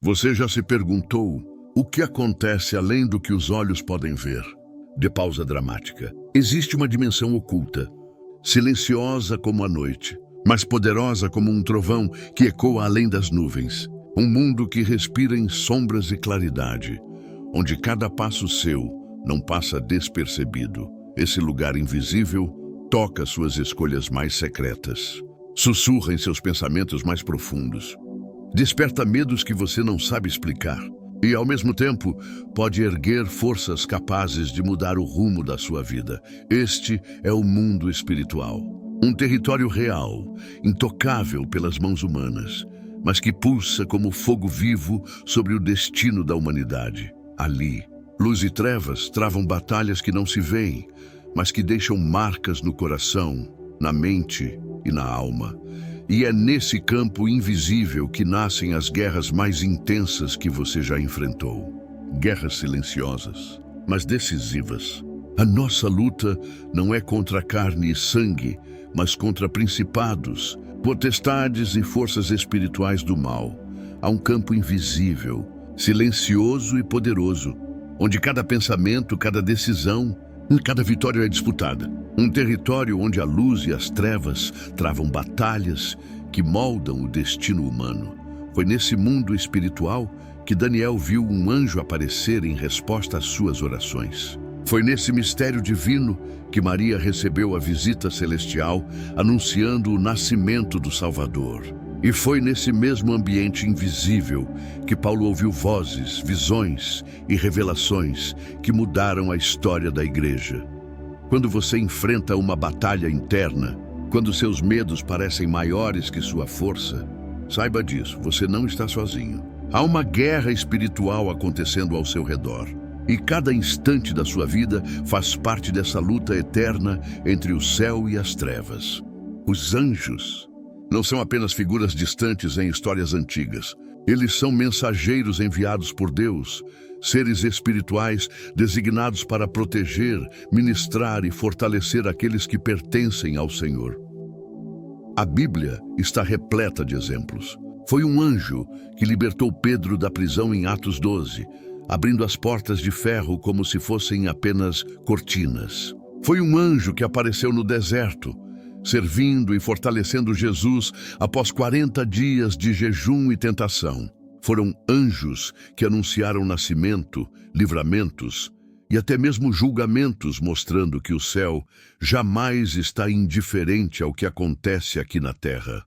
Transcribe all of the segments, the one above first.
Você já se perguntou o que acontece além do que os olhos podem ver? De pausa dramática. Existe uma dimensão oculta, silenciosa como a noite, mas poderosa como um trovão que ecoa além das nuvens. Um mundo que respira em sombras e claridade, onde cada passo seu não passa despercebido. Esse lugar invisível toca suas escolhas mais secretas, sussurra em seus pensamentos mais profundos, desperta medos que você não sabe explicar e, ao mesmo tempo, pode erguer forças capazes de mudar o rumo da sua vida. Este é o mundo espiritual, um território real, intocável pelas mãos humanas, mas que pulsa como fogo vivo sobre o destino da humanidade. Ali, luz e trevas travam batalhas que não se veem, mas que deixam marcas no coração, na mente e na alma. E é nesse campo invisível que nascem as guerras mais intensas que você já enfrentou. Guerras silenciosas, mas decisivas. A nossa luta não é contra carne e sangue, mas contra principados, potestades e forças espirituais do mal. Há um campo invisível, silencioso e poderoso, onde cada pensamento, cada decisão, cada vitória é disputada. Um território onde a luz e as trevas travam batalhas que moldam o destino humano. Foi nesse mundo espiritual que Daniel viu um anjo aparecer em resposta às suas orações. Foi nesse mistério divino que Maria recebeu a visita celestial, anunciando o nascimento do Salvador. E foi nesse mesmo ambiente invisível que Paulo ouviu vozes, visões e revelações que mudaram a história da igreja. Quando você enfrenta uma batalha interna, quando seus medos parecem maiores que sua força, saiba disso, você não está sozinho. Há uma guerra espiritual acontecendo ao seu redor. E cada instante da sua vida faz parte dessa luta eterna entre o céu e as trevas. Os anjos não são apenas figuras distantes em histórias antigas. Eles são mensageiros enviados por Deus, seres espirituais designados para proteger, ministrar e fortalecer aqueles que pertencem ao Senhor. A Bíblia está repleta de exemplos. Foi um anjo que libertou Pedro da prisão em Atos 12, abrindo as portas de ferro como se fossem apenas cortinas. Foi um anjo que apareceu no deserto, servindo e fortalecendo Jesus após 40 dias de jejum e tentação. Foram anjos que anunciaram nascimento, livramentos e até mesmo julgamentos, mostrando que o céu jamais está indiferente ao que acontece aqui na terra.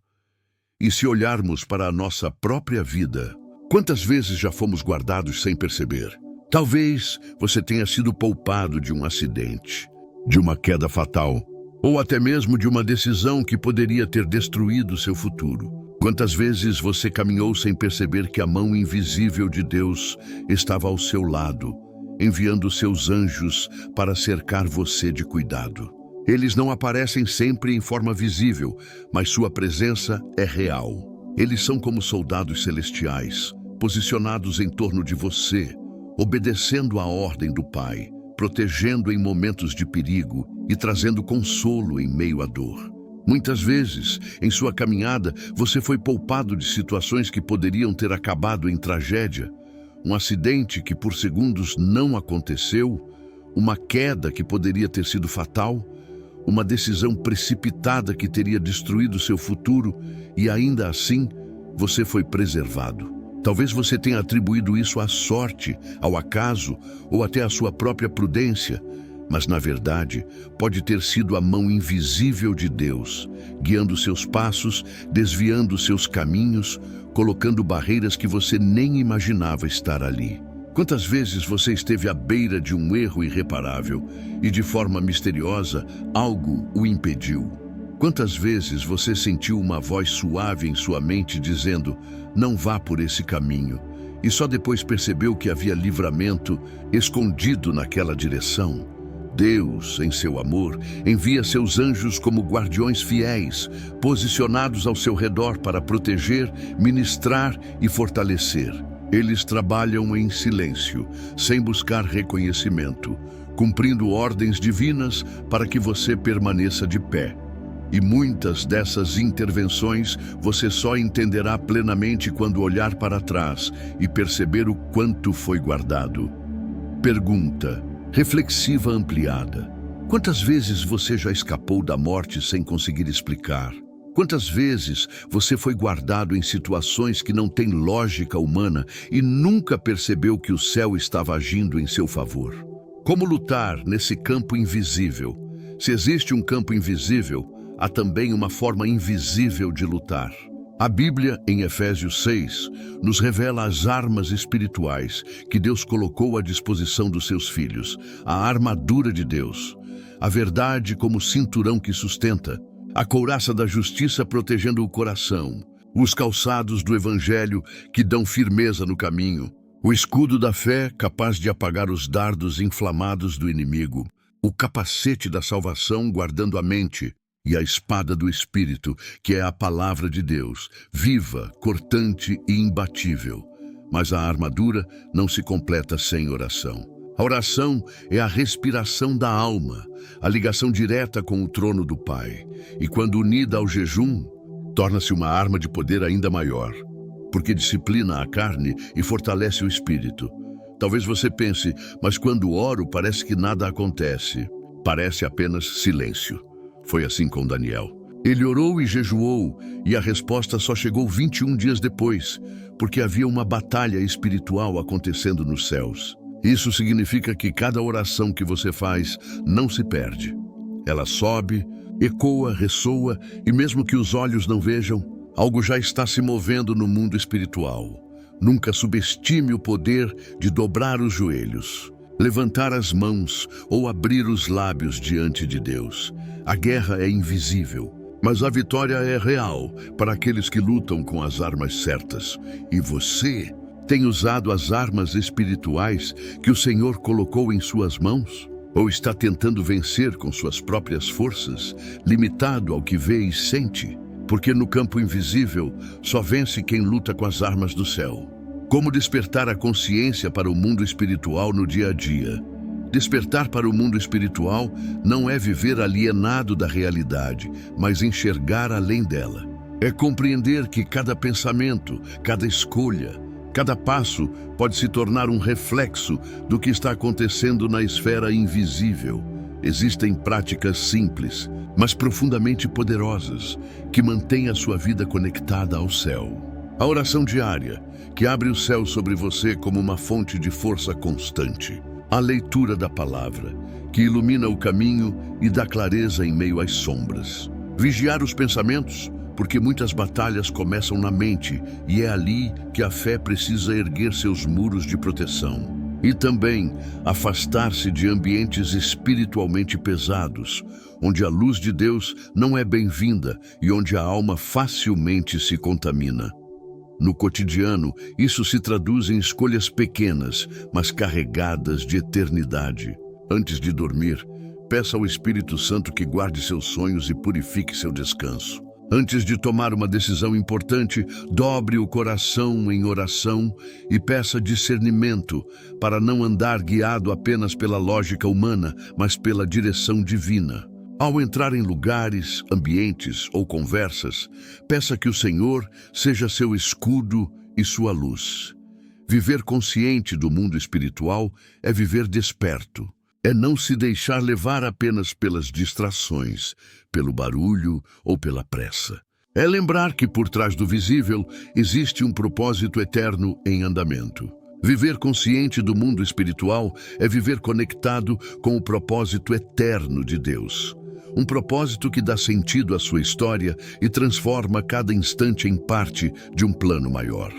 E se olharmos para a nossa própria vida, quantas vezes já fomos guardados sem perceber? Talvez você tenha sido poupado de um acidente, de uma queda fatal, ou até mesmo de uma decisão que poderia ter destruído seu futuro. Quantas vezes você caminhou sem perceber que a mão invisível de Deus estava ao seu lado, enviando seus anjos para cercar você de cuidado? Eles não aparecem sempre em forma visível, mas sua presença é real. Eles são como soldados celestiais, posicionados em torno de você, obedecendo à ordem do Pai, protegendo em momentos de perigo e trazendo consolo em meio à dor. Muitas vezes, em sua caminhada, você foi poupado de situações que poderiam ter acabado em tragédia. Um acidente que por segundos não aconteceu, uma queda que poderia ter sido fatal, uma decisão precipitada que teria destruído seu futuro e ainda assim, você foi preservado. Talvez você tenha atribuído isso à sorte, ao acaso ou até à sua própria prudência, mas na verdade pode ter sido a mão invisível de Deus, guiando seus passos, desviando seus caminhos, colocando barreiras que você nem imaginava estar ali. Quantas vezes você esteve à beira de um erro irreparável e de forma misteriosa algo o impediu? Quantas vezes você sentiu uma voz suave em sua mente dizendo, não vá por esse caminho, e só depois percebeu que havia livramento escondido naquela direção? Deus, em seu amor, envia seus anjos como guardiões fiéis, posicionados ao seu redor para proteger, ministrar e fortalecer. Eles trabalham em silêncio, sem buscar reconhecimento, cumprindo ordens divinas para que você permaneça de pé. E muitas dessas intervenções você só entenderá plenamente quando olhar para trás e perceber o quanto foi guardado. Pergunta reflexiva ampliada: quantas vezes você já escapou da morte sem conseguir explicar? Quantas vezes você foi guardado em situações que não têm lógica humana e nunca percebeu que o céu estava agindo em seu favor? Como lutar nesse campo invisível? Se existe um campo invisível, há também uma forma invisível de lutar. A Bíblia, em Efésios 6, nos revela as armas espirituais que Deus colocou à disposição dos seus filhos, a armadura de Deus, a verdade como cinturão que sustenta, a couraça da justiça protegendo o coração, os calçados do Evangelho que dão firmeza no caminho, o escudo da fé capaz de apagar os dardos inflamados do inimigo, o capacete da salvação guardando a mente e a espada do Espírito, que é a palavra de Deus, viva, cortante e imbatível. Mas a armadura não se completa sem oração. A oração é a respiração da alma, a ligação direta com o trono do Pai. E quando unida ao jejum, torna-se uma arma de poder ainda maior, porque disciplina a carne e fortalece o espírito. Talvez você pense, mas quando oro parece que nada acontece. Parece apenas silêncio. Foi assim com Daniel. Ele orou e jejuou, e a resposta só chegou 21 dias depois, porque havia uma batalha espiritual acontecendo nos céus. Isso significa que cada oração que você faz não se perde. Ela sobe, ecoa, ressoa, e mesmo que os olhos não vejam, algo já está se movendo no mundo espiritual. Nunca subestime o poder de dobrar os joelhos, levantar as mãos ou abrir os lábios diante de Deus. A guerra é invisível, mas a vitória é real para aqueles que lutam com as armas certas. E você tem usado as armas espirituais que o Senhor colocou em suas mãos? Ou está tentando vencer com suas próprias forças, limitado ao que vê e sente? Porque no campo invisível só vence quem luta com as armas do céu. Como despertar a consciência para o mundo espiritual no dia a dia? Despertar para o mundo espiritual não é viver alienado da realidade, mas enxergar além dela. É compreender que cada pensamento, cada escolha, cada passo pode se tornar um reflexo do que está acontecendo na esfera invisível. Existem práticas simples, mas profundamente poderosas, que mantêm a sua vida conectada ao céu. A oração diária, que abre o céu sobre você como uma fonte de força constante. A leitura da palavra, que ilumina o caminho e dá clareza em meio às sombras. Vigiar os pensamentos, porque muitas batalhas começam na mente e é ali que a fé precisa erguer seus muros de proteção. E também afastar-se de ambientes espiritualmente pesados, onde a luz de Deus não é bem-vinda e onde a alma facilmente se contamina. No cotidiano, isso se traduz em escolhas pequenas, mas carregadas de eternidade. Antes de dormir, peça ao Espírito Santo que guarde seus sonhos e purifique seu descanso. Antes de tomar uma decisão importante, dobre o coração em oração e peça discernimento para não andar guiado apenas pela lógica humana, mas pela direção divina. Ao entrar em lugares, ambientes ou conversas, peça que o Senhor seja seu escudo e sua luz. Viver consciente do mundo espiritual é viver desperto. É não se deixar levar apenas pelas distrações, pelo barulho ou pela pressa. É lembrar que por trás do visível existe um propósito eterno em andamento. Viver consciente do mundo espiritual é viver conectado com o propósito eterno de Deus. Um propósito que dá sentido à sua história e transforma cada instante em parte de um plano maior.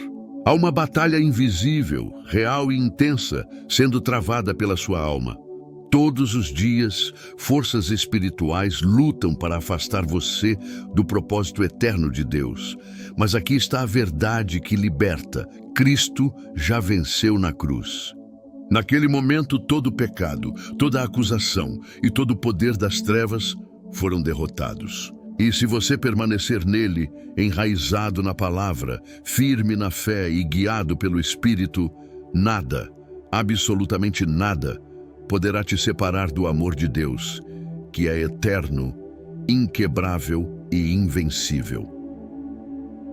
Há uma batalha invisível, real e intensa, sendo travada pela sua alma. Todos os dias, forças espirituais lutam para afastar você do propósito eterno de Deus. Mas aqui está a verdade que liberta. Cristo já venceu na cruz. Naquele momento, todo o pecado, toda a acusação e todo o poder das trevas foram derrotados. E se você permanecer nele, enraizado na palavra, firme na fé e guiado pelo Espírito, nada, absolutamente nada, poderá te separar do amor de Deus, que é eterno inquebrável e invencível.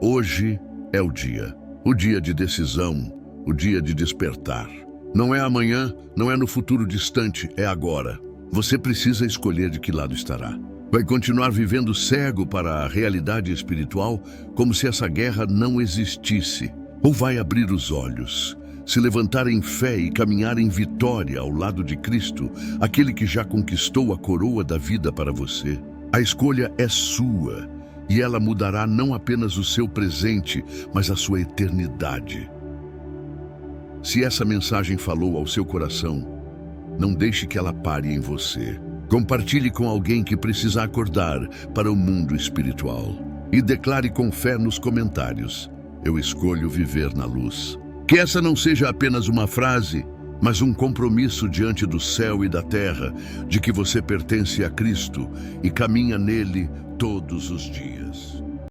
Hoje é o dia de decisão, o dia de despertar. Não é amanhã, não é no futuro distante, é agora. Você precisa escolher de que lado estará. Vai continuar vivendo cego para a realidade espiritual, como se essa guerra não existisse? Ou vai abrir os olhos, se levantar em fé e caminhar em vitória ao lado de Cristo, aquele que já conquistou a coroa da vida para você? A escolha é sua, e ela mudará não apenas o seu presente, mas a sua eternidade. Se essa mensagem falou ao seu coração, não deixe que ela pare em você. Compartilhe com alguém que precisa acordar para o mundo espiritual. E declare com fé nos comentários: eu escolho viver na luz. Que essa não seja apenas uma frase, mas um compromisso diante do céu e da terra, de que você pertence a Cristo e caminha nele todos os dias.